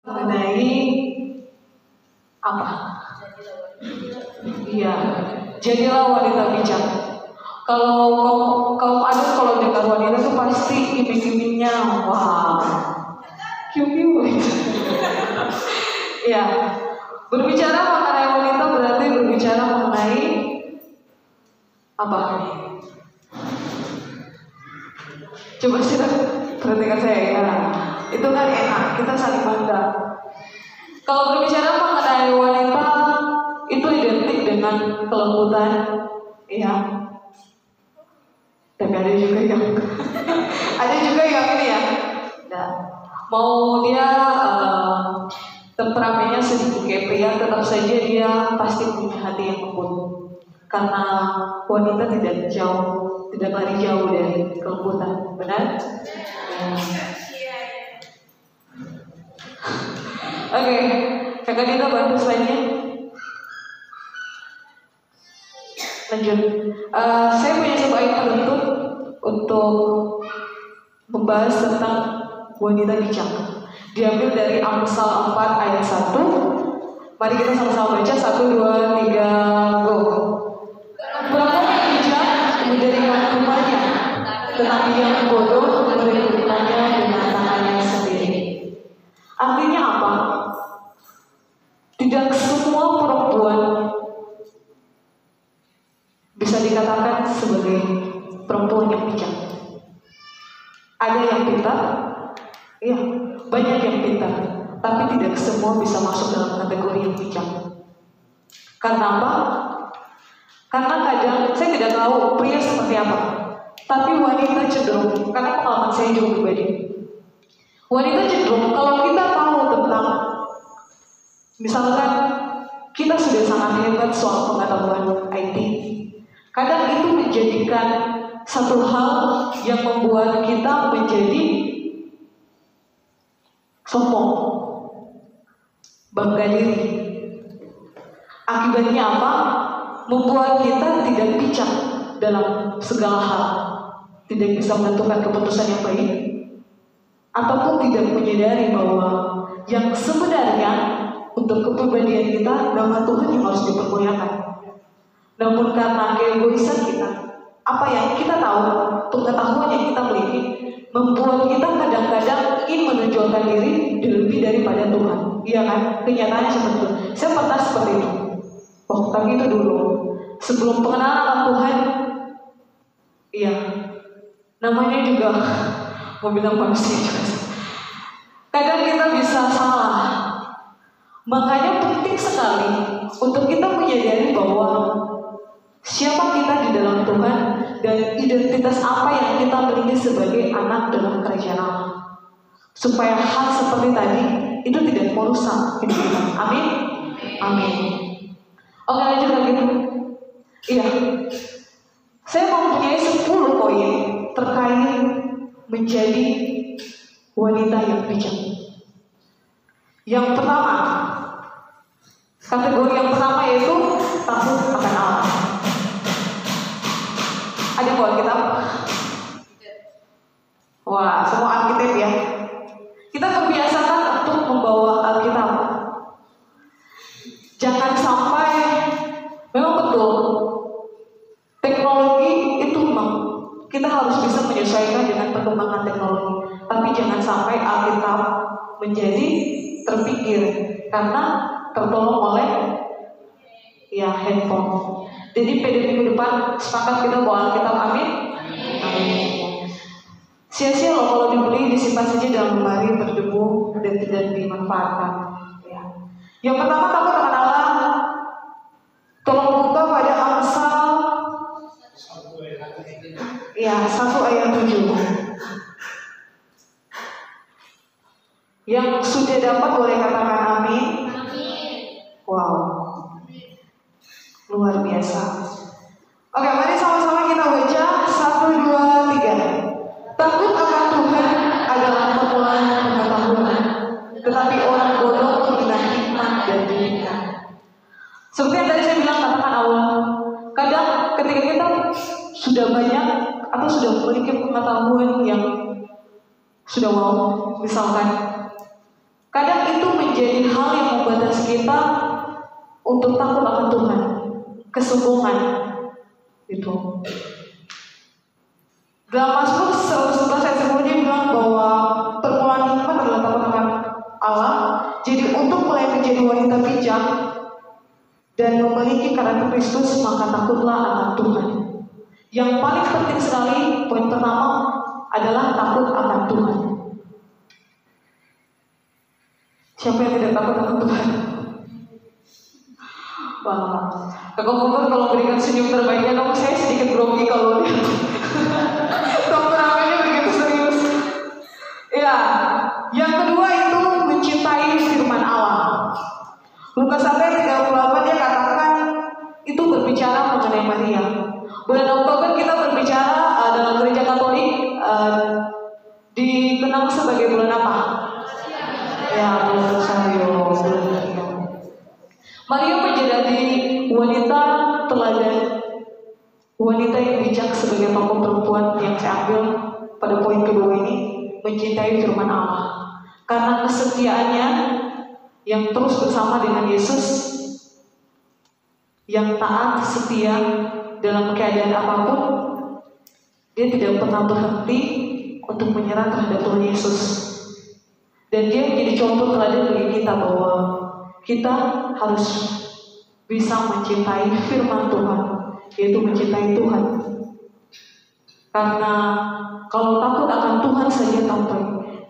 mengenai apa? Iya, jadilah wanita bijak. Kalau kaum adat kalau dengar wanita itu pasti iming-imingnya, wah, kiu-kiu. Iya, berbicara mengenai wanita berarti berbicara mengenai apa? Coba sih perhatikan saya ya. Itu kan enak, kita saling bangga. Kalau berbicara mengenai wanita itu identik dengan kelembutan, ya. Tapi ada juga yang ada juga yang ini ya. Nah, mau dia temperamennya sedikit kayak pria, tetap saja dia pasti punya hati yang lembut. Karena wanita tidak lari jauh dari kelembutan, benar? Oke, Kakak Dina bantu slide-nya. Lanjut. Saya punya sebuah ayat penutup untuk membahas tentang wanita bijak. Diambil dari Amsal 4 ayat 1. Mari kita sama-sama baca 1, 2, 3, go. Perempuan yang bijak mendirikan rumahnya, tetapi yang bodoh merebutkannya dengan tangannya sendiri. Artinya apa? Tidak semua perempuan bisa dikatakan sebagai perempuan yang bijak. Ada yang pintar, iya, banyak yang pintar, tapi tidak semua bisa masuk dalam kategori yang bijak. Karena apa? Karena kadang saya tidak tahu pria seperti apa, tapi wanita cenderung, karena pengalaman saya juga pribadi, wanita cenderung kalau kita tahu tentang, misalkan kita sudah sangat hebat soal pengetahuan IT, kadang itu menjadikan satu hal yang membuat kita menjadi sombong, bangga diri. Akibatnya apa? Membuat kita tidak bijak dalam segala hal, tidak bisa menentukan keputusan yang baik, ataupun tidak menyadari bahwa yang sebenarnya untuk kepribadian kita nama Tuhan yang harus dipermuliakan. Namun karena keegoisan kita, apa yang kita tahu, pengetahuan yang kita miliki, membuat kita kadang-kadang ingin menonjolkan diri lebih daripada Tuhan. Iya kan? Kenyataannya seperti itu. Saya pernah seperti itu. Oh, tapi itu dulu. Sebelum pengenalan Tuhan, iya, namanya juga mau bilang manusia juga. Kadang kita bisa salah. Makanya penting sekali untuk kita menyadari bahwa siapa kita di dalam Tuhan dan identitas apa yang kita miliki sebagai anak dalam kerajaan Allah. Supaya hal seperti tadi itu tidak merusak hidup kita. Amin. Amin. Oke, lanjut lagi. Iya. Saya mempunyai 10 poin terkait menjadi wanita yang bijak. Yang pertama, kategori yang pertama yaitu takut akan Allah. Ada bawa kitab? Wah, semua Alkitab ya. Kita kebiasaan untuk membawa Alkitab. Jangan sampai, memang betul, teknologi itu memang kita harus bisa menyesuaikan dengan perkembangan teknologi. Tapi jangan sampai Alkitab menjadi terpikir karena tertolong oleh ya handphone. Jadi pada minggu depan sepakat kita bawa Alkitab, amin? Amin. Sia-sia loh kalau dibeli, disimpan saja dalam lemari berdebu dan tidak dimanfaatkan. Ya. Yang pertama, takut akan Allah. Tolong buka pada Amsal ya 1 ayat 7. Yang sudah dapat boleh katakan amin. Wow, luar biasa. Oke, mari sama-sama kita baca 1, 2, 3. Takut akan Tuhan adalah permulaan pengetahuan, tetapi orang bodoh menghina hikmat dan didikan. Seperti yang tadi saya bilang katakan awal, kadang ketika kita sudah banyak atau sudah memiliki pengetahuan yang sudah wow, misalkan, kadang itu kita untuk takut akan Tuhan, kesombongan itu. Dalam Mazmur 111 ayat 10 dia bilang bahwa permulaan hikmat adalah takut akan Allah. Jadi untuk mulai menjadi wanita bijak dan memiliki karakter Kristus, maka takutlah akan Tuhan. Yang paling penting sekali, poin pertama adalah takut akan Tuhan. Siapa yang tidak takut akan Tuhan? Wah, kakak kalau berikan senyum terbaiknya, kamu saya sedikit grogi kalau lihat temperamennya begitu serius. Ya, yang kedua itu mencintai firman Allah. Lukas 1:38 dia katakan itu berbicara mengenai Maria. Bulan Oktober kita berbicara dalam gereja Katolik dikenal sebagai bulan apa? Ya, bulan Rosario. Maria menjadi wanita teladan, wanita yang bijak sebagai tokoh perempuan yang saya ambil pada poin kedua ini, mencintai firman Allah. Karena kesetiaannya yang terus bersama dengan Yesus, yang taat, setia dalam keadaan apapun, dia tidak pernah berhenti untuk menyerah terhadap Tuhan Yesus. Dan dia menjadi contoh teladan bagi kita bahwa kita harus bisa mencintai firman Tuhan, yaitu mencintai Tuhan. Karena kalau takut akan Tuhan saja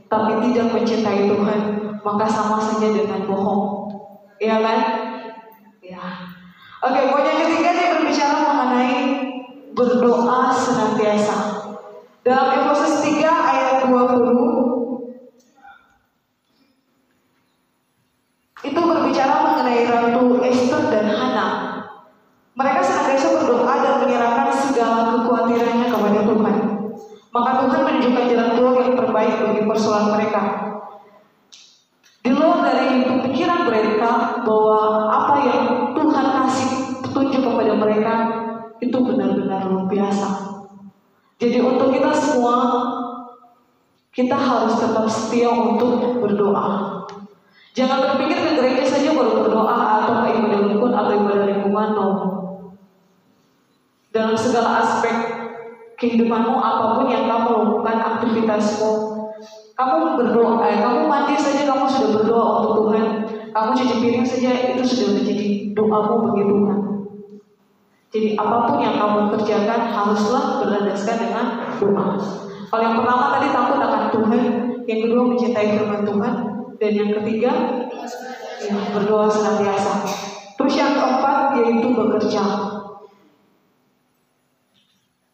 tapi tidak mencintai Tuhan, maka sama saja dengan bohong. Iya kan? Ya. Oke, poin yang ketiga dia berbicara mengenai berdoa senantiasa. Dalam Efesus 3 ayat 20 itu berbicara mengenai Ratu Esther dan Hana. Mereka senantiasa berdoa dan menyerahkan segala kekhawatirannya kepada Tuhan. Maka Tuhan menunjukkan jalan keluar yang terbaik bagi persoalan mereka. Di luar dari pemikiran mereka bahwa apa yang Tuhan kasih petunjuk kepada mereka itu benar-benar luar biasa. Jadi untuk kita semua, kita harus tetap setia untuk berdoa. Jangan berpikir ke gereja saja baru berdoa atau ke ibadah rukun atau ibadah lingkungan. No. Dalam segala aspek kehidupanmu, apapun yang kamu lakukan, aktivitasmu, kamu berdoa, kamu mandi saja kamu sudah berdoa untuk Tuhan. Kamu cuci piring saja itu sudah menjadi doamu bagi Tuhan. Jadi apapun yang kamu kerjakan haruslah berlandaskan dengan doa. Kalau yang pertama tadi takut akan Tuhan, yang kedua mencintai firman Tuhan, dan yang ketiga ya, berdoa senantiasa. Terus yang keempat yaitu bekerja.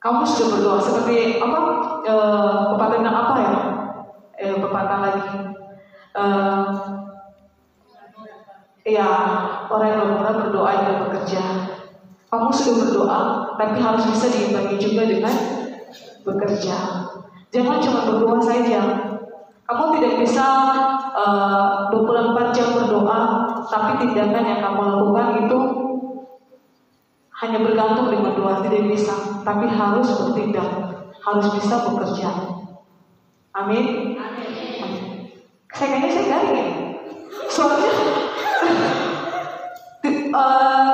Kamu sudah berdoa seperti apa? Pepatah bilang apa ya? Pepatah lagi. Ya, orang yang berdoa dan bekerja. Kamu sudah berdoa, tapi harus bisa diimbangi juga dengan bekerja. Jangan cuma berdoa saja. Kamu tidak bisa 24 jam berdoa, tapi tindakan yang kamu lakukan itu hanya bergantung dengan doa, tidak bisa. Tapi harus bertindak, harus bisa bekerja. Amin. Kayaknya saya garing ya. Soalnya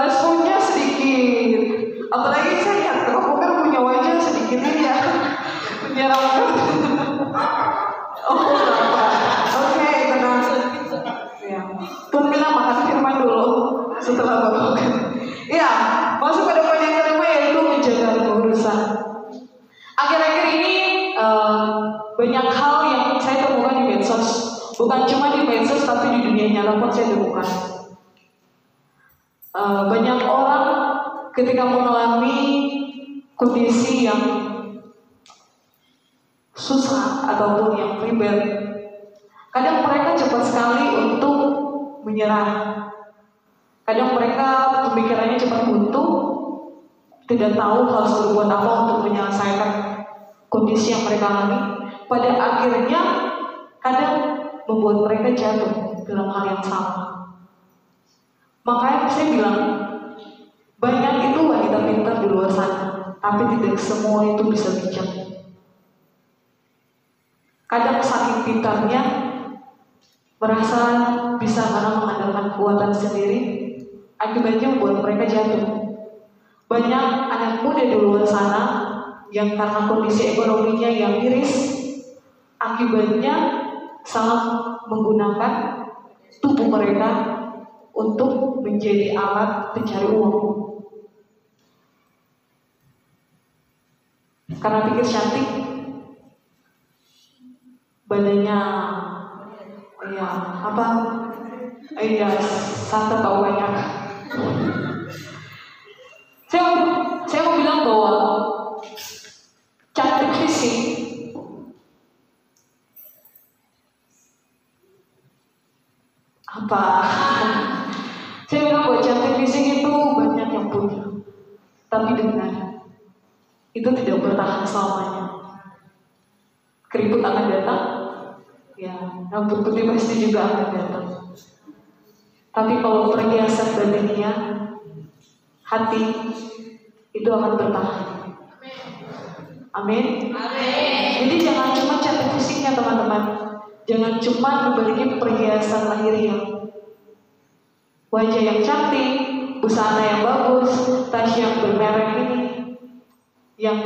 responnya sedikit. Apalagi saya lihat kalau bukan punya wajah sedikit ini ya, menyeramkan. Oh, oke, tenang. Ya, Tuhan bilang makan firman dulu setelah berdoa. Ya, masuk pada poin yang kelima yaitu menjaga kekudusan. Akhir-akhir ini banyak hal yang saya temukan di medsos, bukan cuma di medsos tapi di dunia nyata pun saya temukan. Banyak orang ketika mengalami kondisi yang susah ataupun yang ribet, kadang mereka cepat sekali untuk menyerah. Kadang mereka pemikirannya cepat buntu, tidak tahu harus berbuat apa untuk menyelesaikan kondisi yang mereka alami. Pada akhirnya kadang membuat mereka jatuh dalam hal yang sama. Makanya saya bilang, banyak itu wanita pintar di luar sana, tapi tidak semua itu bisa bijak. Kadang saking pintarnya merasa bisa karena mengandalkan buatan sendiri, akibatnya membuat mereka jatuh. Banyak anak muda di luar sana yang karena kondisi ekonominya yang miris, akibatnya salah menggunakan tubuh mereka untuk menjadi alat pencari uang. Karena pikir cantik, badannya sangat tahu banyak. Saya mau bilang bahwa cantik fisik saya bilang bahwa cantik fisik itu banyak yang punya, tapi dengar, itu tidak bertahan selamanya. Keriput akan datang, ya, rambut putih pasti juga akan datang. Tapi kalau perhiasan badannya, hati, itu akan bertahan. Amin. Jadi jangan cuma cantik fisiknya teman-teman, jangan cuma memiliki perhiasan lahiriah, wajah yang cantik, busana yang bagus, tas yang bermerek ini, yang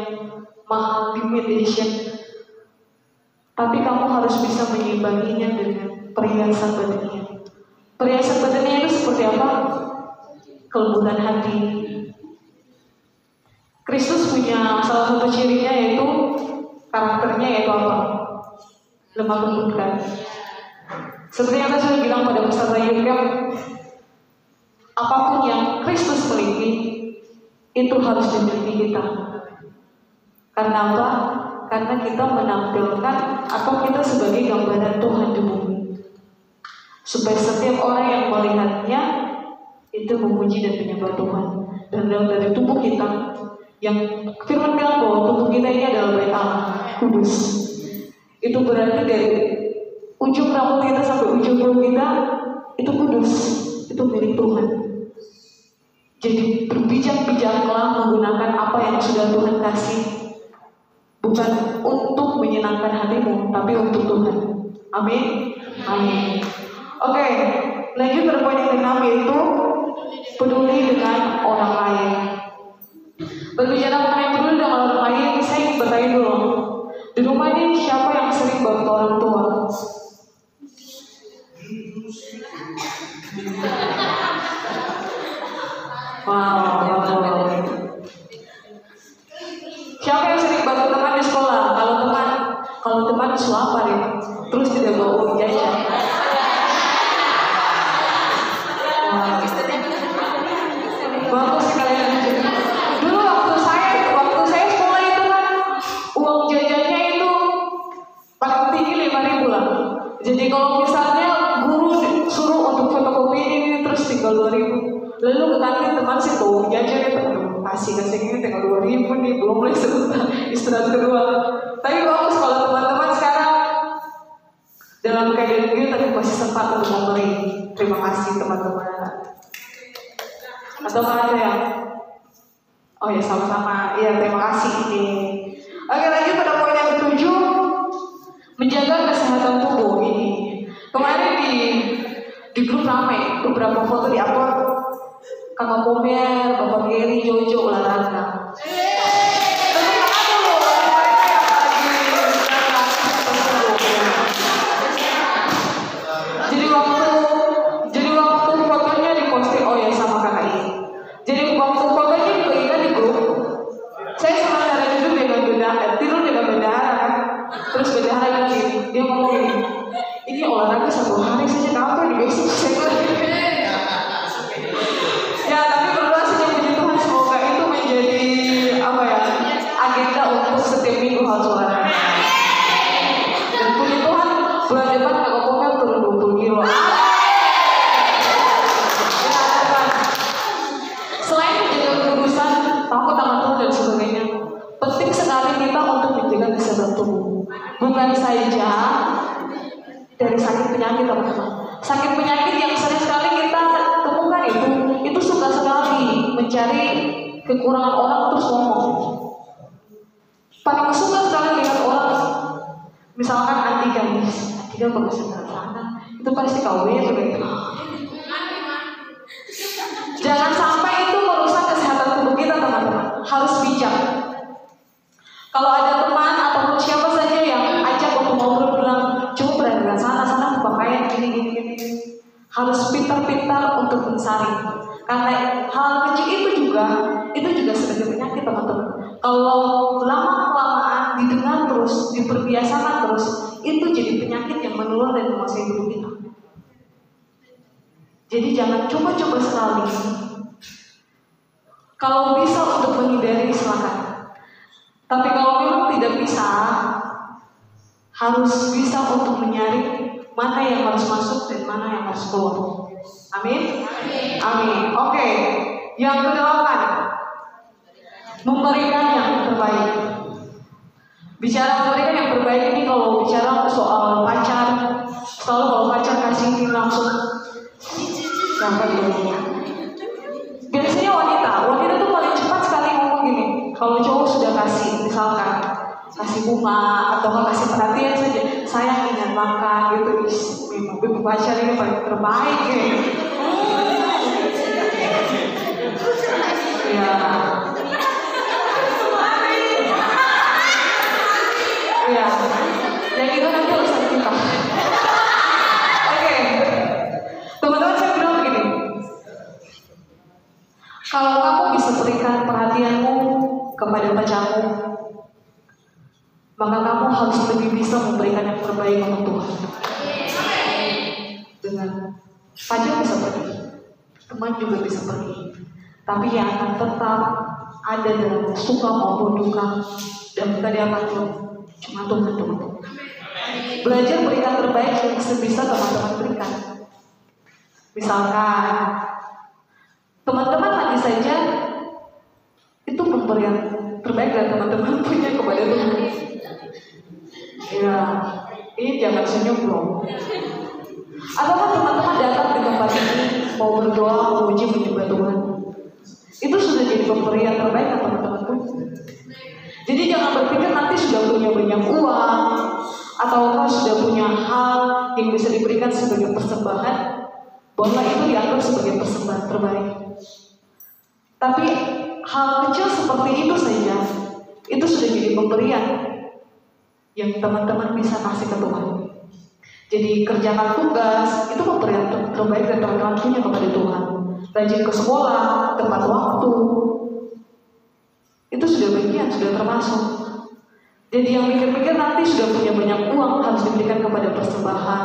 mahal limited edition. Tapi kamu harus bisa menyimbanginya dengan perhiasan badannya. Perhiasan badannya itu seperti apa? Kelembutan hati. Kristus punya salah satu cirinya yaitu karakternya yaitu apa? Lemah lembut kan? Seperti yang saya bilang pada peserta Yukem, apapun yang Kristus miliki itu harus dimiliki kita. Karena apa? Karena kita menampilkan atau kita sebagai gambaran Tuhan di bumi, supaya setiap orang yang melihatnya itu memuji dan menyembah Tuhan. Dan dari tubuh kita, yang firman bilang bahwa tubuh kita ini adalah bait Allah, kudus. Itu berarti dari ujung rambut kita sampai ujung bulu kita itu kudus, itu milik Tuhan. Jadi berbijak-bijaklah menggunakan apa yang sudah Tuhan kasih, bukan untuk menyenangkan hatimu, tapi untuk Tuhan. Amin. Amin. Oke, lanjut pada poin yang ke-6 yaitu peduli dengan orang lain. Berbicara mengenai peduli dengan orang lain, saya ingin bertanya dulu, di rumah ini siapa yang sering bantu orang tua? Wow. Siapa yang sering bantu teman di sekolah? Kalau teman selapar ya, terus tidak bawa uang jajan. Bagus sekali. Dulu waktu saya sekolah itu kan uang jajannya itu paling tinggi 5.000 lah. Jadi kalau misalnya guru suruh untuk fotokopi ini terus tinggal 2.000. Lalu ke kantin teman sih bawa uang jajan itu, kasih ini tinggal 2.000 nih, belum mulai istirahat kedua. Tapi bagus kalau teman-teman sekarang dalam keadaan begini tapi masih sempat untuk memberi. Terima kasih teman-teman. Atau kan ada yang oh ya sama-sama, iya terima kasih ini. Oke, lanjut pada poin yang ke-7, menjaga kesehatan tubuh ini. Kemarin di grup ramai beberapa foto di upload Kakak Pomer, Bapak Geri, Jojo olahraga. Jadi waktu fotonya diposting oh ya sama kakak ini. Jadi waktu fotonya dibagikan di grup, saya sama cara tidur dengan bendahara. Terus bendahara gini, dia ngomong gini, ini olahraga 1 hari saja kenapa di besok saya lagi. Ya tapi berdoa saja puji Tuhan semoga itu menjadi agenda untuk setiap minggu harus olahraga. Dan puji Tuhan bulan depan kakak Pomer turun 20 kilo. Selain menjaga kekudusan, takut akan Tuhan dan sebagainya, penting sekali kita untuk menjaga kesehatan tubuh. Bukan saja dari sakit penyakit teman-teman. Sakit penyakit yang sering sekali kita temukan itu suka sekali mencari kekurangan orang terus ngomong. Paling suka sekali lihat orang, misalkan anti gamis bagus sana, itu pasti KW gitu. harus pintar-pintar untuk mensaring. Karena hal kecil itu juga sebagai penyakit, teman-teman. Kalau lama-kelamaan didengar terus, diperbiasakan terus, itu jadi penyakit yang menular dan menguasai tubuh kita. Jadi jangan coba-coba sekali. Kalau bisa untuk menghindari, silakan. Tapi kalau memang tidak bisa, harus bisa untuk menyaring mana yang harus masuk dan mana yang harus keluar. Amin? Amin. Oke. Yang kedelapan, memberikan yang terbaik. Bicara memberikan yang terbaik ini, kalau bicara soal pacar, selalu kalau pacar kasih langsung sampai dunia. Biasanya wanita tuh paling cepat sekali ngomong gini. Kalau cowok sudah kasih, misalkan kasih bunga atau kasih perhatian saja, sayang ingat makan gitu, memang pacar ini paling terbaik ya. Ya. Ya, yang itu nanti urusan kita. Oke, teman-teman, saya bilang begini. Kalau kamu bisa berikan perhatianmu kepada pacarmu, maka kamu harus lebih bisa memberikan yang terbaik untuk Tuhan. Dengan pacar bisa pergi, teman juga bisa pergi, tapi yang akan tetap ada dalam suka maupun duka dan bukan diapatin cuma Tuhan, teman-teman. Belajar berikan terbaik yang sebisa teman-teman berikan. Misalkan teman-teman lagi saja, itu pemberian terbaik dari teman-teman punya kepada Tuhan. Ya, ini jangan senyum dong. Atau teman-teman datang di tempat ini mau berdoa, memuji, menyembah Tuhan, itu sudah jadi pemberian terbaik dari teman-teman pun. Jadi jangan berpikir nanti sudah punya banyak uang atau sudah punya hal yang bisa diberikan sebagai persembahan, bahwa itu dianggap sebagai persembahan terbaik. Tapi hal kecil seperti itu saja, itu sudah jadi pemberian yang teman-teman bisa kasih ke Tuhan. Jadi kerjakan tugas, itu pemberian terbaik yang teman-teman punya kepada Tuhan. Rajin ke sekolah, tepat waktu, itu sudah bagian, sudah termasuk. Jadi yang mikir-mikir nanti sudah punya banyak uang harus diberikan kepada persembahan,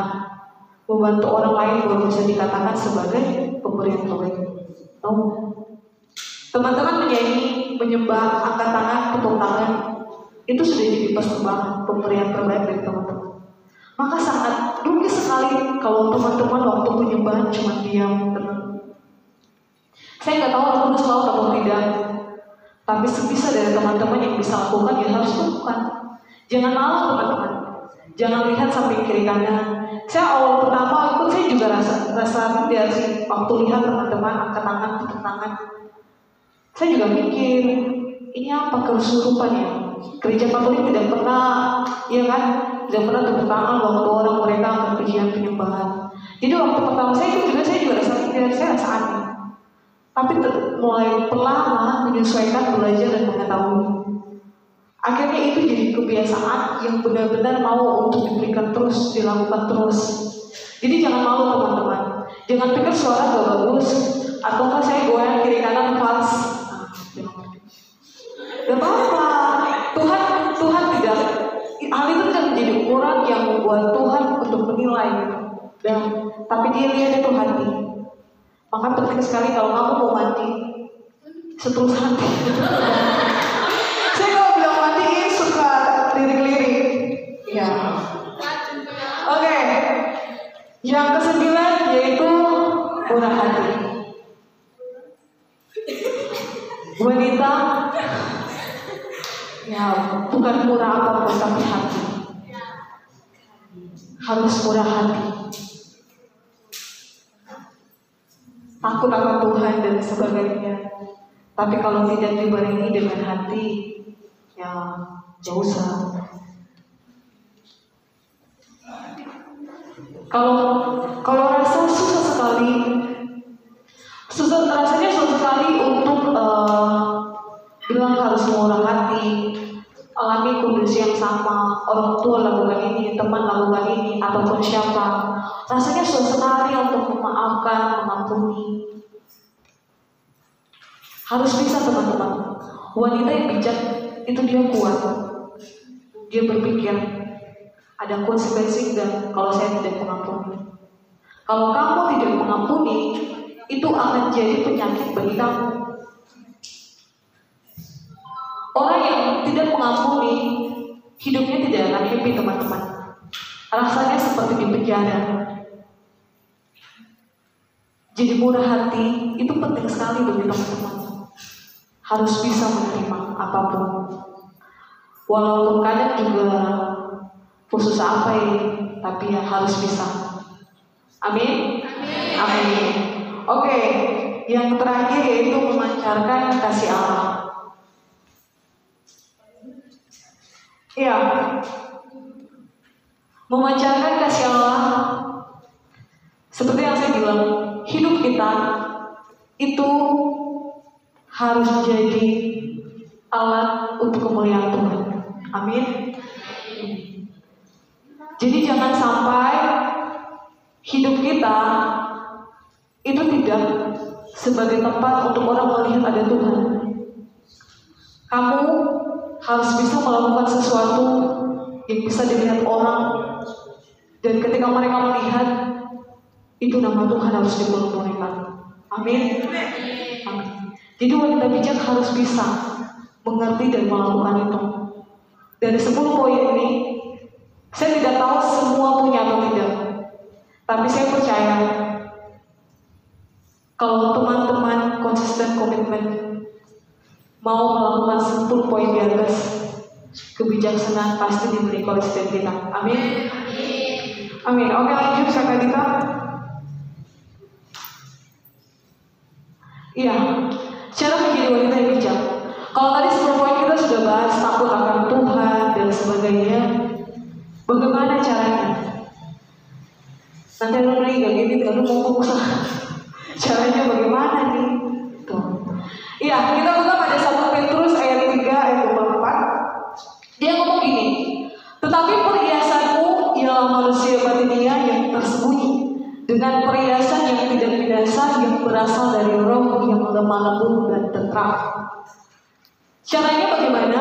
membantu orang lain baru bisa dikatakan sebagai pemberian terbaik. Teman-teman menyanyi, menyembah, angkat tangan, tepuk tangan, itu sudah jadi persembahan, pemberian terbaik dari teman-teman. Maka sangat rugi sekali kalau teman-teman waktu penyembahan cuma diam, tenang. Saya nggak tahu aku selalu atau tidak, tapi sebisa dari teman-teman yang bisa lakukan, ya harus lakukan. Jangan malu, teman-teman. Jangan lihat samping kiri kanan. Saya awal pertama ikut, saya juga rasa biar sih waktu lihat teman-teman angkat tangan, tepuk tangan. Saya juga mikir, ini apa kesurupan ya? Gereja Katolik tidak pernah, ya kan? Tidak pernah tepuk tangan waktu orang mereka akan pujian penyembahan. Jadi waktu pertama saya ikut juga, saya juga rasa mikir, saya rasa aneh. Tapi mulai perlahan menyesuaikan, belajar dan mengetahui. Akhirnya itu jadi kebiasaan yang benar-benar mau untuk diberikan terus, dilakukan terus. Jadi jangan malu, teman-teman. Jangan pikir suara gak bagus, atau kan saya goyang kiri kanan fals. Gak apa-apa. Tuhan tidak. Hal itu tidak menjadi ukuran yang membuat Tuhan untuk menilai. Tapi dia lihat itu hati. Maka penting sekali kalau kamu mau mandi, setulus hati. Saya kalau bilang mandi suka lirik-lirik. Ya. Oke. Yang ke-9 yaitu murah hati. Wanita, ya bukan murah apapun tapi hati. Harus murah hati. Takut akan Tuhan dan sebagainya. Tapi kalau tidak dibarengi dengan hati, ya jauh usah. Kalau rasa susah sekali, rasanya susah sekali untuk bilang harus murah hati, alami kondisi yang sama, orang tua lakukan ini, teman lakukan ini, ataupun siapa. Rasanya susah sekali untuk memaafkan mengampuni. Harus bisa teman-teman. Wanita yang bijak itu dia kuat. Dia berpikir ada konsekuensi enggak kalau saya tidak mengampuni. Kalau kamu tidak mengampuni, itu akan jadi penyakit bagi kamu. Orang yang tidak mengampuni, hidupnya tidak akan happy teman-teman. Rasanya seperti di penjara. Jadi murah hati itu penting sekali bagi teman-teman. Harus bisa menerima apapun. Walaupun kadang juga khusus apa ya, tapi ya harus bisa. Amin? Amin. Oke, yang terakhir yaitu memancarkan kasih Allah. Ya, memancarkan kasih Allah. Seperti yang saya bilang, hidup kita itu harus jadi alat untuk kemuliaan Tuhan. Amin. Jadi jangan sampai hidup kita itu tidak sebagai tempat untuk orang melihat ada Tuhan. Kamu harus bisa melakukan sesuatu yang bisa dilihat orang, dan ketika mereka melihat, itu nama Tuhan harus dipermuliakan. Amin. Amin. Jadi wanita bijak harus bisa mengerti dan melakukan itu. Dari 10 poin ini, saya tidak tahu semua punya atau tidak, tapi saya percaya kalau teman-teman konsisten komitmen mau melakukan 10 poin di atas, kebijaksanaan pasti diberi oleh setiap kita. Amin. Amin. Oke, lanjut kakak kita. Iya, cara menjadi wanita yang bijak. Kalau tadi 10 poin kita sudah bahas takut akan Tuhan dan sebagainya. Bagaimana caranya? Nanti lu lagi gak gini, lalu mau fokus. Caranya bagaimana nih? Tuh. Iya, kita buka pada 1 Petrus ayat 3 ayat 24. Dia ngomong gini, tetapi perhiasanmu ialah manusia batinia yang tersembunyi, dengan perhiasan yang tidak binasa yang berasal dari roh yang lemah lembut dan tentram. Caranya bagaimana?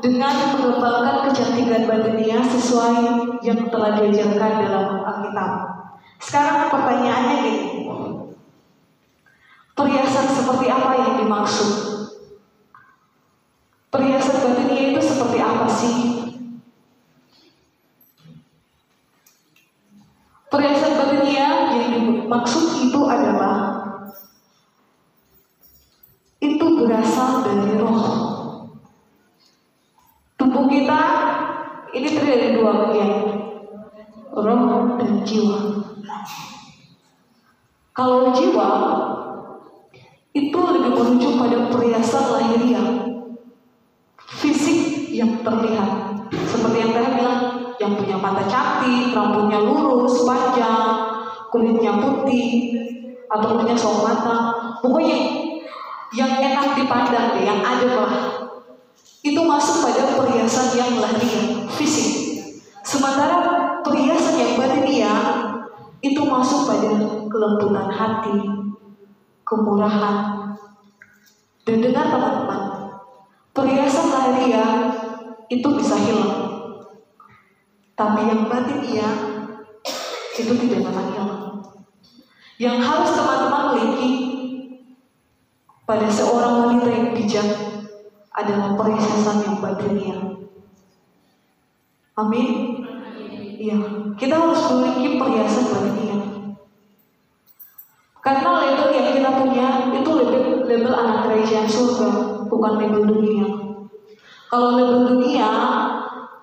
Dengan mengembangkan kecantikan batinia sesuai yang telah diajarkan dalam Alkitab. Sekarang pertanyaannya gini, perhiasan seperti apa yang dimaksud? Perhiasan batinia itu seperti apa sih? Perhiasan batinia yang dimaksud itu adalah itu berasal dari roh. Tubuh kita ini terdiri dari 2 bagian, roh dan jiwa. Kalau jiwa itu lebih merujuk pada perhiasan lahiriah, fisik yang terlihat. Seperti yang tadi bilang, yang punya mata cantik, rambutnya lurus, panjang, kulitnya putih, atau punya sawo matang. Pokoknya yang enak dipandang deh, yang adem lah. Itu masuk pada perhiasan yang lahiriah, fisik. Sementara perhiasan yang batiniah itu masuk pada kelembutan hati, kemurahan. Dan dengar teman-teman, perhiasan lahiriah itu bisa hilang, tapi yang batiniah itu tidak akan hilang. Yang harus teman-teman miliki pada seorang wanita yang bijak adalah perhiasan yang batiniah. Amin. Iya, kita harus memiliki perhiasan batiniah. Karena label yang kita punya itu label anak kerajaan surga, bukan label dunia. Kalau label dunia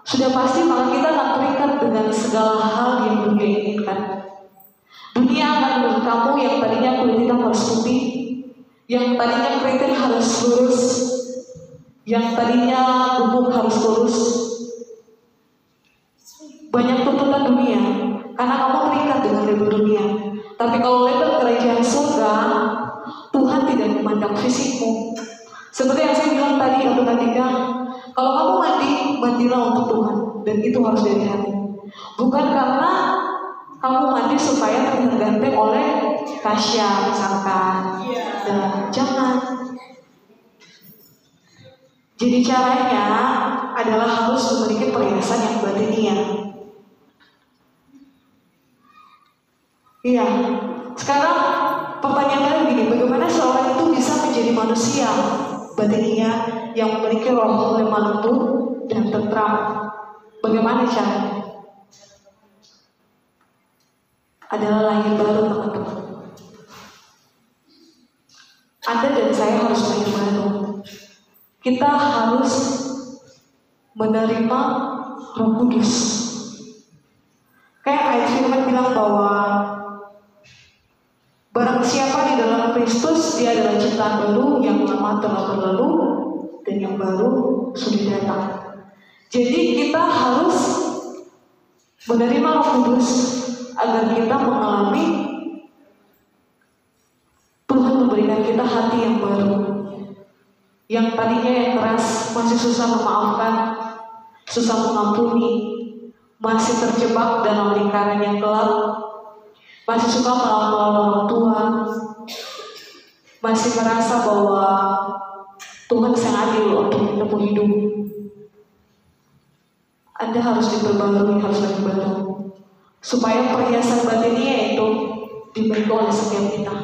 sudah pasti maka kita akan terikat dengan segala hal yang dunia inginkan. Dunia akan menurut kamu yang tadinya kulit hitam harus putih, yang tadinya keriting harus lurus, yang tadinya gemuk harus lurus. Banyak tuntutan dunia karena kamu terikat dengan label dunia. Tapi kalau label kerajaan surga, Tuhan tidak memandang fisikmu. Seperti yang saya bilang tadi atau ketika, kalau kamu mandi, mandilah untuk Tuhan, dan itu harus dari hati. Bukan karena kamu mandi supaya tergantung oleh Tasya misalkan. Dan jangan. Jadi caranya adalah harus memiliki perhiasan yang batiniah. Iya. Sekarang pertanyaannya begini, bagaimana seorang itu bisa menjadi manusia batiniah yang memiliki roh lemah lembut dan tentram? Bagaimana caranya? Adalah lahir baru, teman-teman. Anda dan saya harus lahir baru. Kita harus menerima Roh Kudus. Kayak ayat firman bilang bahwa barang siapa di dalam Kristus, dia adalah ciptaan baru, yang lama telah berlalu dan yang baru sudah datang. Jadi kita harus menerima Roh Kudus agar kita mengalami Tuhan memberikan kita hati yang baru. Yang tadinya yang keras, masih susah memaafkan, susah mengampuni, masih terjebak dalam lingkaran yang gelap, masih suka melawan orang tua, masih merasa bahwa Tuhan sangat adil untuk menempuh hidup. Anda harus diperbarui, harus lebih baru, supaya perhiasan batinnya itu dimiliki oleh setiap kita,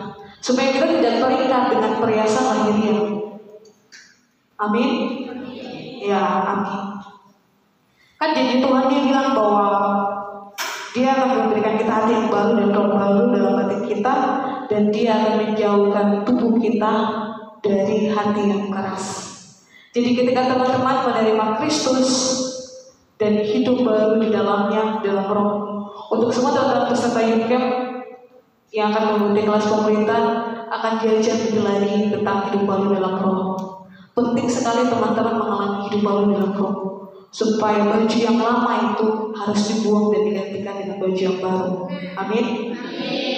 supaya kita tidak terikat dengan perhiasan lahiriah. Amin? Ya, amin. Kan jadi Tuhan dia bilang bahwa Dia akan memberikan kita hati yang baru dan roh baru dalam hati kita, dan Dia akan menjauhkan tubuh kita dari hati yang keras. Jadi ketika teman-teman menerima Kristus dan hidup baru di dalamnya, dalam roh, untuk semua teman-teman peserta youth camp yang akan mengikuti kelas pemerintah akan diajar menjalani tentang hidup baru dalam roh. Penting sekali teman-teman mengalami hidup baru dalam roh, supaya baju yang lama itu harus dibuang dan digantikan dengan baju yang baru. Amin?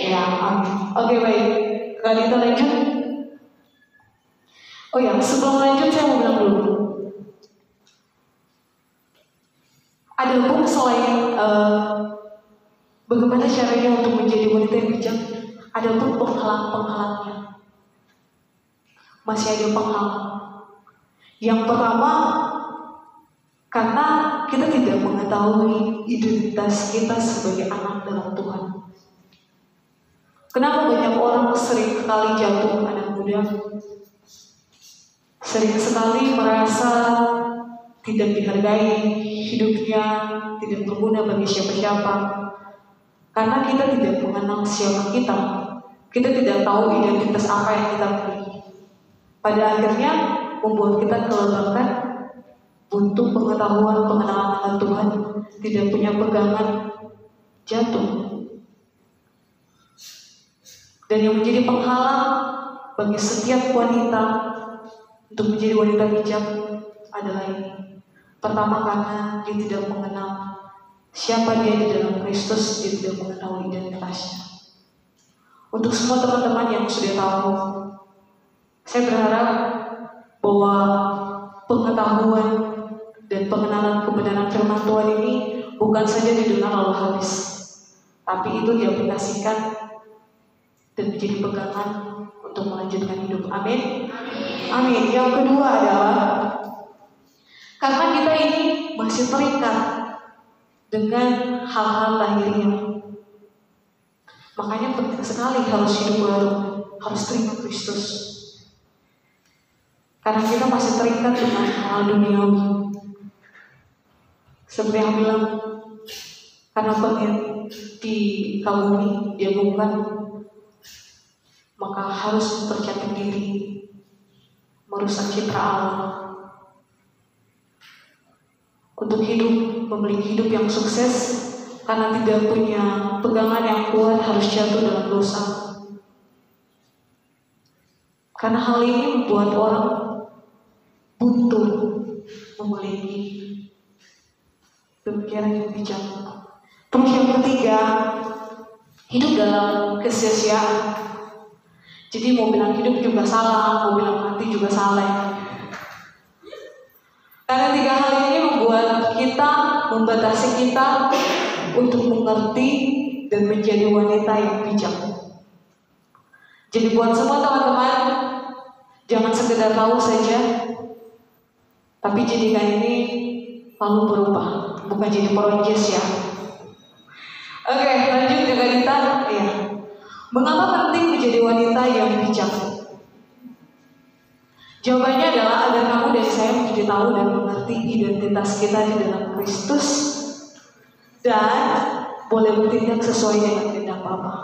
Ya, amin. Oke, baik. Kali kita lanjut. Oh ya, sebelum lanjut saya mau bilang dulu. Adapun selain bagaimana caranya untuk menjadi wanita yang bijak, adapun penghalang-penghalangnya. Masih ada penghalang. Yang pertama, karena kita tidak mengetahui identitas kita sebagai anak dalam Tuhan. Kenapa banyak orang sering sekali jatuh anak muda? Sering sekali merasa tidak dihargai, hidupnya tidak berguna bagi siapa-siapa. Karena kita tidak mengenal siapa kita. Kita tidak tahu identitas apa yang kita miliki. Pada akhirnya membuat kita kelelahan, buntu pengetahuan pengenalan akan Tuhan, tidak punya pegangan, jatuh. Dan yang menjadi penghalang bagi setiap wanita untuk menjadi wanita bijak adalah ini. Pertama, karena dia tidak mengenal siapa dia di dalam Kristus, dia tidak mengetahui identitasnya. Untuk semua teman-teman yang sudah tahu, saya berharap bahwa pengetahuan dan pengenalan kebenaran firman Tuhan ini bukan saja didengar lalu habis, tapi itu diaplikasikan dan menjadi pegangan untuk melanjutkan hidup. Amin? Amin. Yang kedua adalah karena kita ini masih terikat dengan hal-hal lahiriah, makanya penting sekali harus hidup baru, harus terima Kristus. Karena kita masih terikat dengan hal duniawi. Seperti yang bilang, karena pengen di kaum ini diagungkan, maka harus mempercantik diri, merusak citra Allah. Untuk hidup, memiliki hidup yang sukses, karena tidak punya pegangan yang kuat, harus jatuh dalam dosa. Karena hal ini membuat orang buntu memiliki pemikiran yang bijak. Terus yang ketiga, hidup dalam kesia-siaan. Jadi mau bilang hidup juga salah, mau bilang mati juga salah. Karena tiga hal ini membuat kita, membatasi kita untuk mengerti dan menjadi wanita yang bijak. Jadi buat semua teman-teman, jangan sekedar tahu saja, tapi jadikan ini lalu berubah, bukan jadi projes ya. Oke, lanjut ke wanita. Ya. Mengapa penting menjadi wanita yang bijak? Jawabannya adalah agar kamu dan saya menjadi tahu dan mengerti identitas kita di dalam Kristus dan boleh bertindak sesuai dengan kehendak Bapa.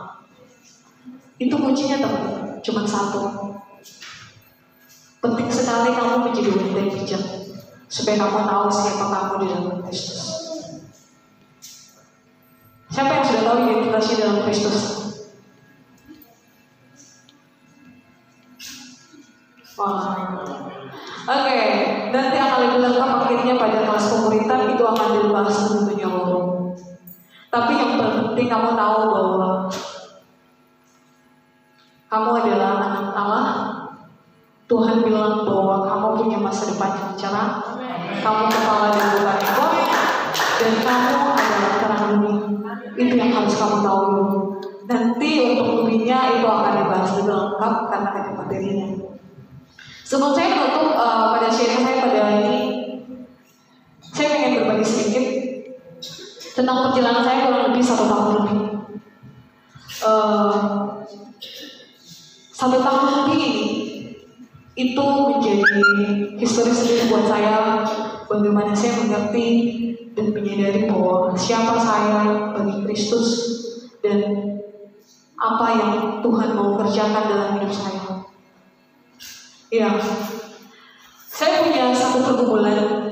Itu kuncinya teman-teman, cuma satu. Penting sekali kamu menjadi wanita yang bijak supaya kamu tahu siapa kamu di dalam Kristus. Siapa yang sudah tahu identitasnya dalam Kristus? Wah. Oke, nanti akan lebih lengkap akhirnya pada kelas pemuritan itu akan dibahas tentunya loh. Tapi yang penting kamu tahu bahwa kamu adalah anak Allah. Tuhan bilang bahwa kamu punya masa depan yang cerah. Kamu kepala dan bukan ekor, dan kamu adalah terang dunia. Itu yang harus kamu tahu dulu. Nanti untuk lebihnya itu akan dibahas lebih lengkap karena ada materinya. Sebelum saya menutup pada sharing saya pada ini, saya ingin berbagi sedikit tentang perjalanan saya kurang lebih 1 tahun lebih. 1 tahun lebih ini itu menjadi histori sendiri buat saya, bagaimana saya mengerti dan menyadari bahwa siapa saya bagi Kristus dan apa yang Tuhan mau kerjakan dalam hidup saya. Ya, saya punya satu pergumulan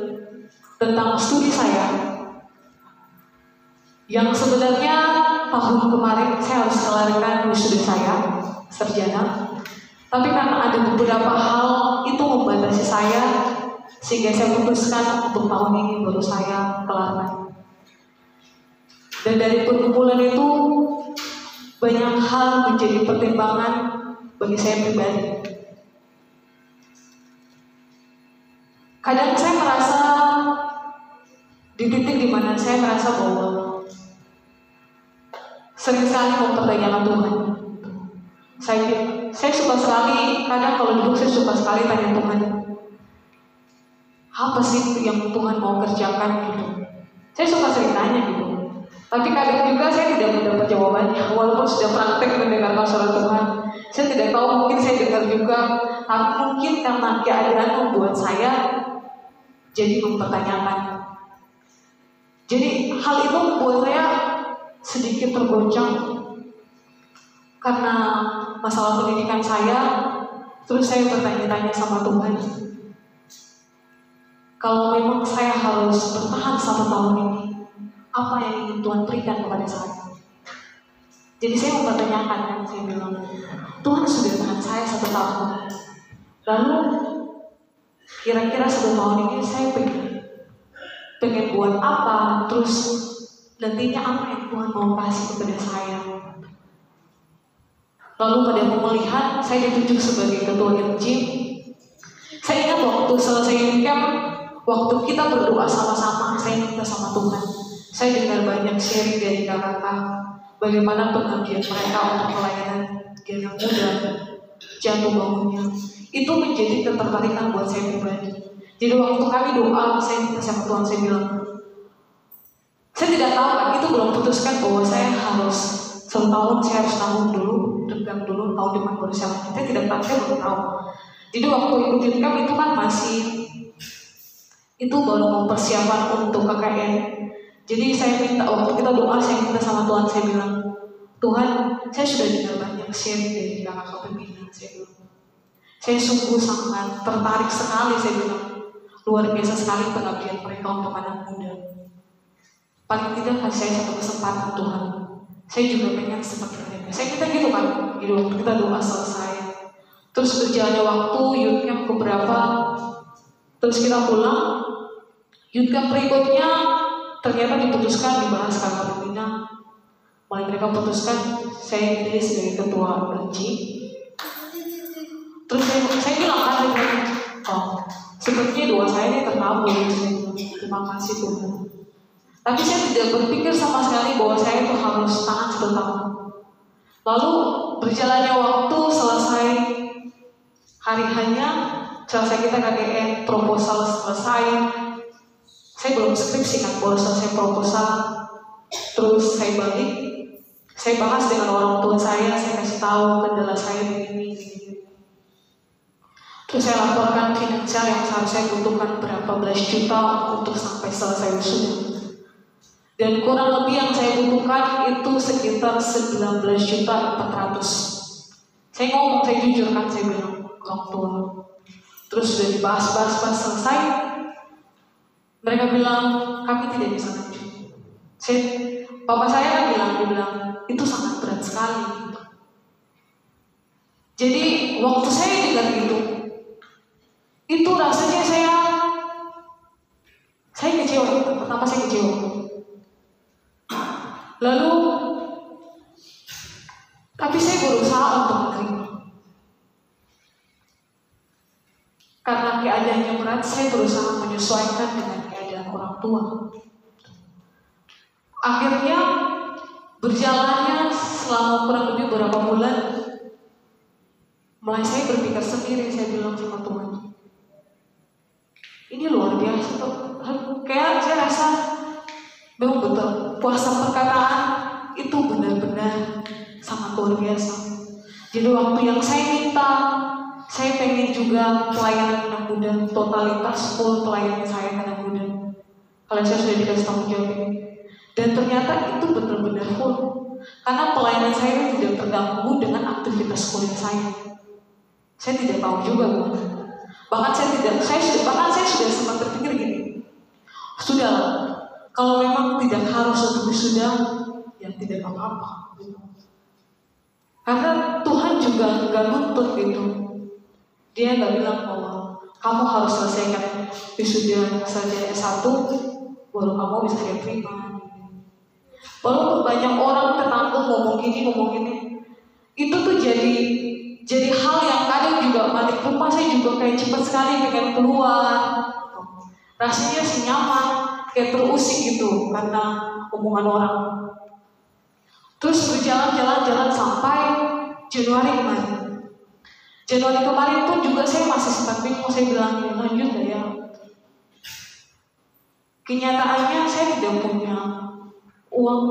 tentang studi saya yang sebenarnya tahun kemarin saya harus kelarkan wisuda saya, sarjana. Tapi karena ada beberapa hal itu membatasi saya, sehingga saya putuskan untuk tahun ini baru saya kelarkan. Dan dari pergumulan itu banyak hal menjadi pertimbangan bagi saya pribadi. Kadang saya merasa di titik dimana saya merasa bahwa sering sekali mempertanyakan Tuhan. Saya suka sekali, kadang kalau duduk saya suka sekali tanya Tuhan, apa sih yang Tuhan mau kerjakan gitu. Saya suka sering tanya gitu. Tapi kadang juga saya tidak mendapat jawabannya, walaupun sudah praktek mendengarkan suara Tuhan. Saya tidak tahu, mungkin saya dengar juga, tapi mungkin karena keadaan membuat saya jadi mempertanyakan. Jadi hal itu membuat saya sedikit tergoncang karena masalah pendidikan saya. Terus saya bertanya-tanya sama Tuhan, kalau memang saya harus bertahan 1 tahun ini, apa yang ingin Tuhan berikan kepada saya? Jadi saya mempertanyakan, kan saya bilang, Tuhan sudah tahan saya 1 tahun, lalu kira-kira 1 tahun ini saya pengen buat apa? Terus nantinya apa yang Tuhan mau kasih kepada saya? Lalu pada pemulihan saya ditunjuk sebagai ketua Gym. Saya ingat waktu selesai camp, waktu kita berdoa sama-sama, saya minta sama Tuhan. Saya dengar banyak sharing dari kakak-kakak, bagaimana pengabdian mereka untuk pelayanan yang muda, jatuh bangunnya. Itu menjadi ketertarikan buat saya pribadi. Jadi waktu kami doa, saya minta sama Tuhan, saya bilang, saya tidak tahu kan, itu belum putuskan bahwa saya harus 1 tahun saya harus tanggung dulu, tegang dulu, tahun depan baru saya lanjut. Saya tidak tahu, saya belum tahu. Jadi waktu ikut camp itu kan masih, itu baru mau persiapan untuk KKN. Jadi saya minta, waktu kita doa, saya minta sama Tuhan, saya bilang, Tuhan, saya sudah dengar banyak sharing dari kakak-kakak pembina, saya bilang, saya sungguh sangat tertarik sekali, saya bilang, luar biasa sekali pengabdian mereka untuk anak muda. Paling tidak kasih saya satu kesempatan Tuhan. Saya juga pengen seperti mereka. Saya kita gitu kan, gitu waktu kita doa selesai. Terus berjalannya waktu, youth camp beberapa, terus kita pulang. Youth camp berikutnya ternyata diputuskan dibahas kakak pembina. Mulai mereka putuskan saya dipilih sebagai ketua LG. Terus saya bilang kan, sepertinya doa saya ini terkabul. Terima kasih Tuhan. Tapi saya tidak berpikir sama sekali bahwa saya itu harus tahan 1 tahun. Lalu berjalannya waktu, selesai Hari hanya selesai kita KKN, proposal selesai. Saya belum skripsi kan, baru selesai proposal. Terus saya balik, saya bahas dengan orang tua saya kasih tahu kendala saya begini. Terus saya laporkan finansial yang seharusnya saya butuhkan berapa belas juta untuk sampai selesai wisuda. Dan kurang lebih yang saya butuhkan itu sekitar 19.400.000. Saya ngomong, saya jujur kan, saya bilang ke orang tua. Terus sudah dibahas selesai. Mereka bilang, kami tidak bisa lanjut. Papa saya kan dia bilang, itu sangat berat sekali. Jadi waktu saya dengar itu rasanya saya kecewa. Pertama saya kecewa. Lalu, tapi saya berusaha untuk menerima. Karena keadaannya berat, saya berusaha menyesuaikan dengan keadaan orang tua. Akhirnya berjalannya selama kurang lebih beberapa bulan, mulai saya berpikir sendiri, saya bilang sama Tuhan, ini luar biasa tuh. Kayak saya rasa memang betul, puasa perkataan itu benar-benar sangat luar biasa. Jadi waktu yang saya minta, saya pengen juga pelayanan anak muda, totalitas full pelayanan saya anak muda. Kalau saya sudah dikasih tanggung jawab ini. Dan ternyata itu benar-benar full. Karena pelayanan saya tidak terganggu dengan aktivitas kuliah saya. Saya tidak tahu juga, Bu. Bahkan saya sudah sempat berpikir gini. Sudahlah, kalau memang tidak harus untuk wisuda, ya tidak apa-apa. Karena Tuhan juga nggak nuntut gitu. Dia nggak bilang bahwa kamu harus selesaikan wisuda sarjana S1 baru kamu bisa diterima. Walaupun banyak orang tetangga ngomong gini, itu tuh jadi hal yang kadang juga balik rumah saya juga kayak cepat sekali pengen keluar. Rasanya sih nyaman, kayak terusik gitu karena omongan orang. Terus berjalan sampai Januari kemarin pun juga saya masih sempat bingung, saya bilang lanjut gak ya. Kenyataannya saya tidak punya uang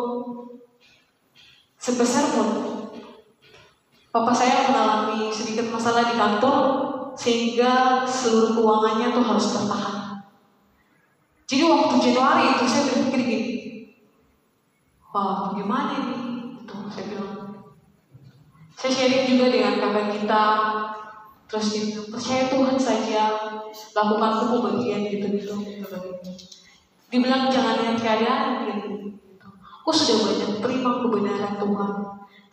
sebesar pun. Papa saya mengalami sedikit masalah di kantor sehingga seluruh keuangannya tuh harus tertahan. Jadi waktu Januari itu saya berpikir gini, wah gimana ini? Itu saya bilang. Saya sharing juga dengan kakak kita, terus dia bilang, percaya Tuhan saja, lakukan hukum bagian gitu. Dibilang jangan lihat keadaan gitu. Aku sudah banyak terima kebenaran Tuhan,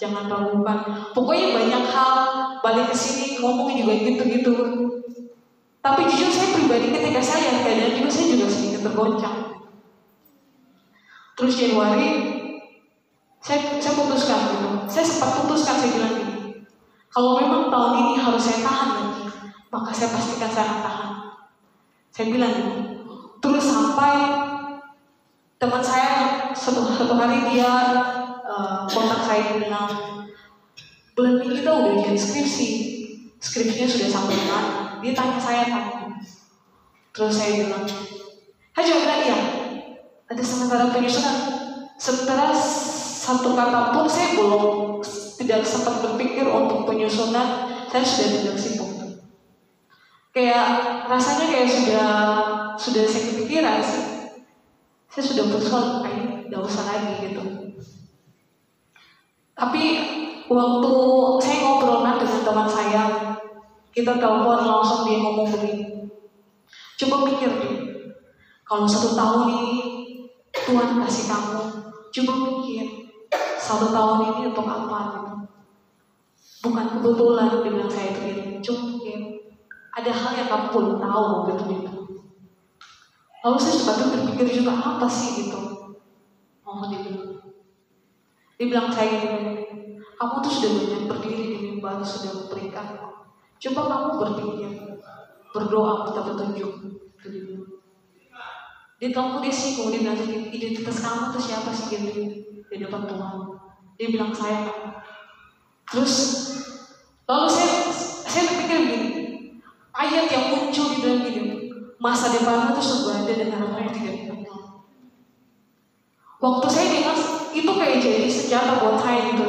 jangan ragukan. Pokoknya banyak hal balik ke sini ngomong juga gitu. Tapi jujur saya pribadi ketika saya lihat keadaan juga saya juga sedikit tergoncang. Terus Januari saya putuskan gitu. Saya sempat putuskan, saya bilang gini, kalau memang tahun ini harus saya tahan lagi, maka saya pastikan saya akan tahan. Saya bilang gitu. Terus sampai teman saya satu hari dia kontak saya bilang, bulan ini kita udah ujian skripsinya sudah sampai mana? Dia tanya saya kan. Terus saya bilang, bilang iya, ada sementara penyusunan. Sementara satu kata pun saya belum tidak sempat berpikir untuk penyusunan, saya sudah tidak sibuk. Kayak rasanya kayak sudah saya kepikiran sih. Saya sudah berusaha kayak tidak usah lagi gitu. Tapi waktu saya ngobrol dengan teman saya, kita telepon langsung dia ngomong begini. Coba pikir deh, kalau 1 tahun ini Tuhan kasih kamu, coba pikir 1 tahun ini untuk apa gitu. Bukan kebetulan dia bilang saya begini, coba pikir ada hal yang kamu belum tahu gitu. Lalu saya sempat berpikir juga apa sih gitu. Dia bilang saya gini, kamu tuh sudah banyak berdiri di mimbar, sudah memberikan. Coba kamu berpikir, berdoa minta petunjuk. Dia tahu dia sih, kemudian bilang identitas kamu tuh siapa sih gitu di depan Tuhan. Dia bilang saya. Terus lalu saya berpikir begini, ayat yang muncul di dalam hidup, masa depan itu sungguh ada dengan orang yang tidak dikenal. Waktu saya dengar itu kayak jadi sejarah buat saya gitu.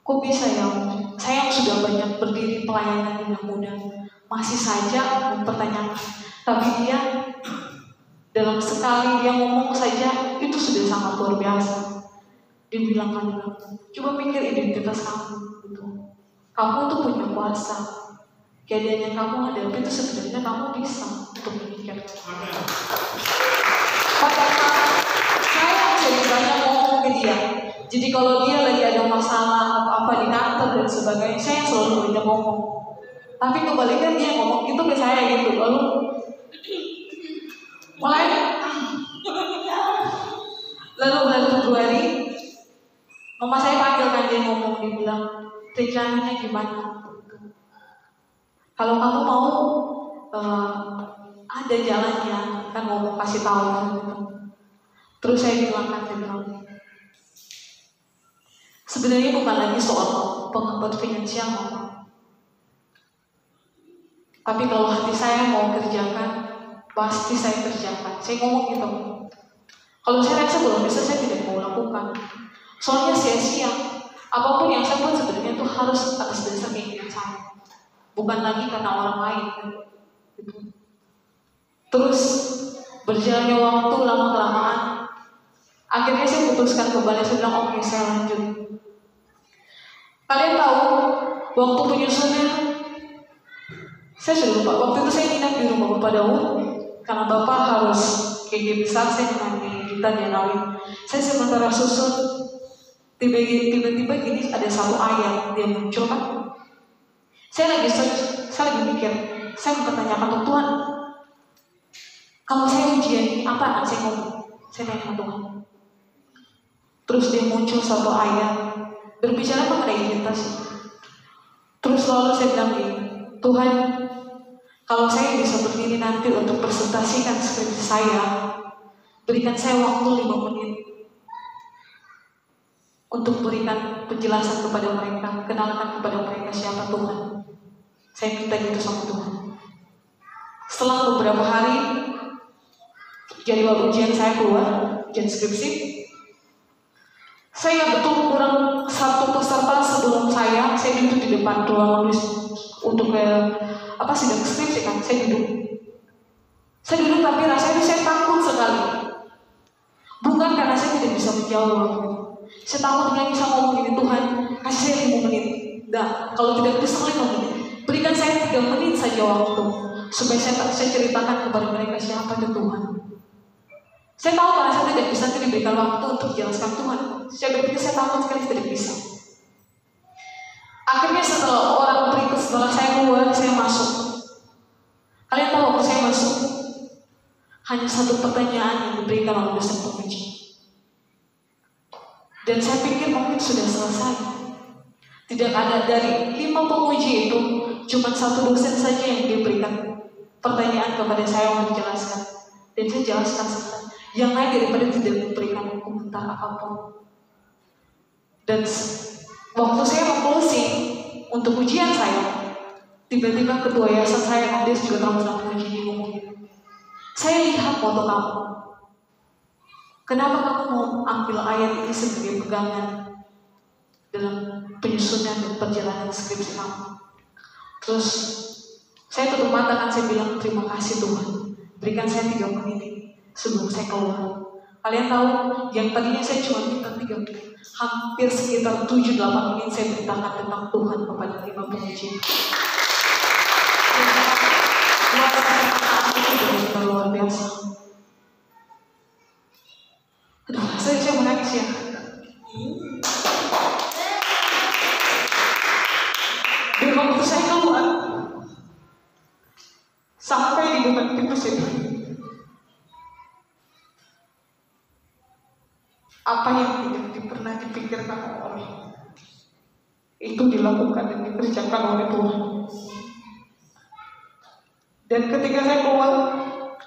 Kok bisa ya, saya yang sudah banyak berdiri pelayanan dengan muda masih saja mempertanyakan. Tapi dia dalam sekali dia ngomong saja itu sudah sangat luar biasa. Dia bilang, coba pikir identitas kamu gitu. Kamu tuh punya kuasa. Keadaan yang kamu hadapi itu sebenarnya kamu bisa untuk memikirkan. Padahal saya ceritanya ngomong ke dia. Jadi kalau dia lagi ada masalah apa di kantor dan sebagainya, saya selalu banyak ngomong. Tapi kebalikan dia ngomong itu ke saya gitu. Lalu mulai bulan Februari, mama saya panggil kan, dia ngomong, dia bilang, rencananya gimana? Kalau kamu mau ada jalannya, kan ngomong kasih tahu gitu. Terus saya bilang kan, dia bilang, sebenarnya bukan lagi soal penghambat finansial, tapi kalau hati saya mau kerjakan, pasti saya kerjakan. Saya ngomong gitu. Kalau saya rasa belum bisa, saya tidak mau lakukan. Soalnya sia-sia. Apapun yang saya buat sebenarnya itu harus atas dasar keinginan saya, bukan lagi karena orang lain. Gitu. Terus berjalannya waktu lama-kelamaan, akhirnya saya putuskan kembali. Saya bilang, oke, saya lanjut. Kalian tahu, waktu penyusunan, saya sudah lupa. Waktu itu saya nginap di rumah Bapak Daud, karena Bapak harus kayak besar, saya nginap di Janawi. Saya sementara susun, tiba-tiba gini ada satu ayat dia muncul kan. Saya lagi mikir, saya mempertanyakan Tuhan, kalau saya ujian ini apa yang saya ngomong? Saya tanya Tuhan. Terus dia muncul satu ayat berbicara mengenai identitas. Terus lalu saya bilang gini, Tuhan, kalau saya bisa berdiri nanti untuk presentasikan skripsi saya, berikan saya waktu 5 menit untuk berikan penjelasan kepada mereka, kenalkan kepada mereka siapa Tuhan. Saya minta gitu sama Tuhan. Setelah beberapa hari, jadwal ujian saya keluar, ujian skripsi. Saya betul kurang satu peserta sebelum saya duduk di depan ruang untuk sidang skripsi kan. Saya duduk tapi rasanya saya takut sekali. Bukan karena saya tidak bisa menjawab. Saya takut nggak bisa ngomong ini, Tuhan kasih saya 5 menit. Nah, kalau tidak bisa 5 menit, berikan saya 3 menit saja waktu supaya saya ceritakan kepada mereka siapa itu Tuhan. Saya tahu karena saya tidak bisa diberikan waktu untuk jelaskan Tuhan. Saya berpikir saya takut sekali tidak bisa. Akhirnya setelah saya keluar, saya masuk. Kalian tahu waktu saya masuk, hanya satu pertanyaan yang diberikan oleh dosen penguji. Dan saya pikir mungkin sudah selesai. Tidak ada dari 5 penguji itu, cuma satu dosen saja yang diberikan pertanyaan kepada saya untuk menjelaskan. Dan saya jelaskan selesai. Yang lain daripada tidak memberikan komentar apapun. Dan waktu saya mau closing untuk ujian saya, tiba-tiba ketua yayasan saya, dia juga tahu tentang penguji ini ngomong, saya lihat foto kamu. Kenapa kamu mau ambil ayat ini sebagai pegangan dalam penyusunan dan perjalanan skripsi kamu? Terus saya tutup mata kan, saya bilang terima kasih Tuhan, berikan saya 3 menit sebelum saya keluar. Kalian tahu, yang tadinya saya cuma minta 3 menit, hampir sekitar 7-8 menit saya beritakan tentang Tuhan kepada 5 penguji. Itu luar biasa. Aduh, saya menangis ya. Dan waktu saya keluar, sampai di depan pintu saya, apa yang tidak pernah dipikirkan oleh itu dilakukan dan dikerjakan oleh Tuhan. Dan ketika saya keluar,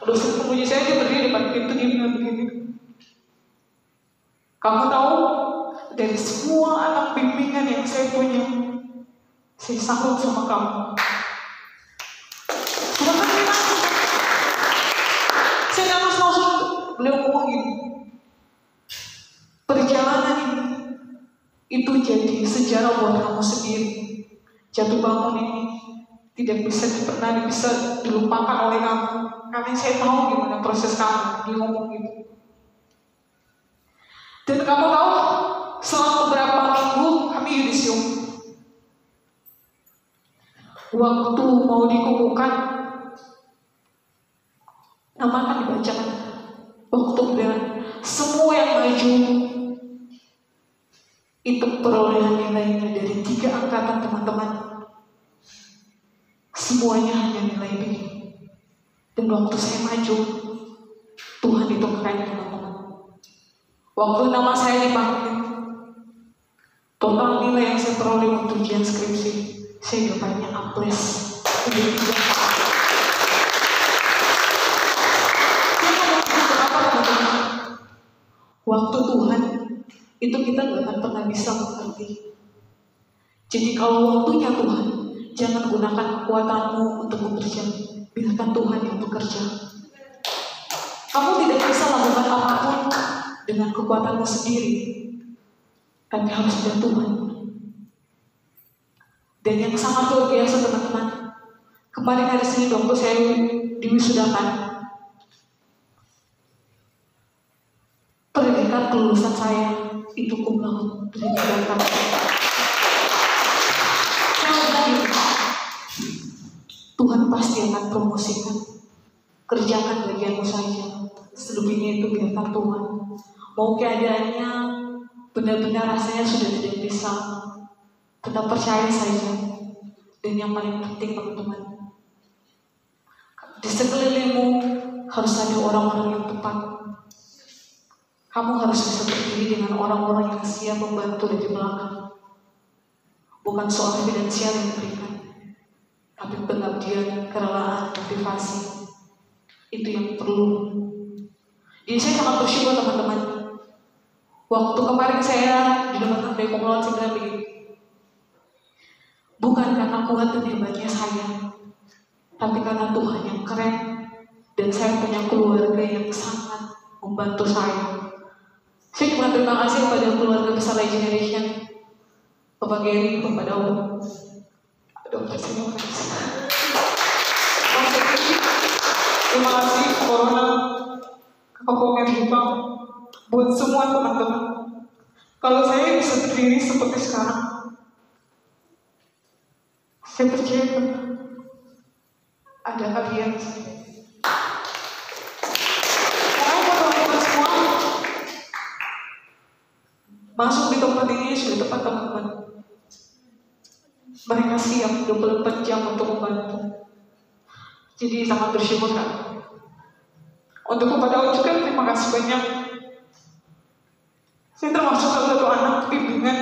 dosen penguji saya dia berdiri di depan pintu, dia bilang begini, kamu tahu, dari semua anak bimbingan yang saya punya, saya sanggup sama kamu. Saya langsung beliau ngomong gini, perjalanan ini itu jadi sejarah buat kamu sendiri. Jatuh bangun ini tidak pernah bisa dilupakan oleh kamu, karena saya tahu gimana proses kamu. Dia ngomong gitu. Dan kamu tahu, selama beberapa minggu kami yudisium, waktu mau dikukuhkan, nama akan dibacakan. Waktu bilang semua yang maju itu perolehan nilainya dari 3 angkatan teman-teman, semuanya hanya nilai B. Dan waktu saya maju, Tuhan itu keren teman-teman. Waktu nama saya dipanggil, total nilai yang saya peroleh untuk ujian skripsi, saya dapatnya A+. Waktu Tuhan itu kita gak akan pernah bisa mengerti. Jadi kalau waktunya Tuhan, jangan gunakan kekuatanmu untuk bekerja, biarkan Tuhan yang bekerja. Kamu tidak bisa lakukan apapun dengan kekuatanmu sendiri, tapi harus ada Tuhan. Dan yang sangat luar biasa teman-teman, kemarin hari Senin waktu saya diwisudakan, predikat kelulusan saya itu cum laude dari Jakarta. Saya bilang, Tuhan pasti akan promosikan. Kerjakan bagianmu saja, selebihnya itu biarkan Tuhan. Mau keadaannya benar-benar rasanya sudah tidak bisa, tetap percaya saja. Dan yang paling penting teman-teman, di sekelilingmu harus ada orang-orang yang tepat. Kamu harus bisa berdiri dengan orang-orang yang siap membantu dari belakang. Bukan soal finansial yang diberikan, tapi pengabdian, kerelaan, motivasi. Itu yang perlu. Jadi saya sangat bersyukur teman-teman. Waktu kemarin saya didapatkan dari cum laude, saya bilang begini, bukan karena kuat dan hebatnya saya, tapi karena Tuhan yang keren, dan saya punya keluarga yang sangat membantu saya. Saya cuma terima kasih kepada keluarga besar Generation, Bapak Gary, Bapak Daud. Aduh, terima kasih. Terima kasih Corona, Kakak Pomen Jepang, buat semua teman-teman. Kalau saya bisa berdiri seperti sekarang, saya percaya ada kalian. Makanya buat teman-teman semua, masuk di tempat ini sudah tepat teman-teman. Mereka siap 24 jam untuk membantu. Jadi sangat bersyukur kan. Untuk kepada juga terima kasih banyak. Saya termasuk salah satu anak bimbingan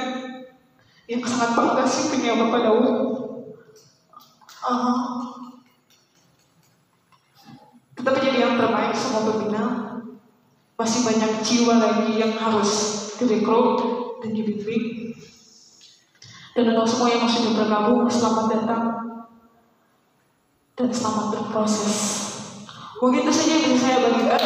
yang sangat bangga sih punya Bapak Daud. Tetapi jadi yang terbaik semua pembina. Masih banyak jiwa lagi yang harus direkrut dan dibimbing. Dan untuk semua yang sudah bergabung, selamat datang dan selamat berproses. Mungkin itu saja yang bisa saya bagikan.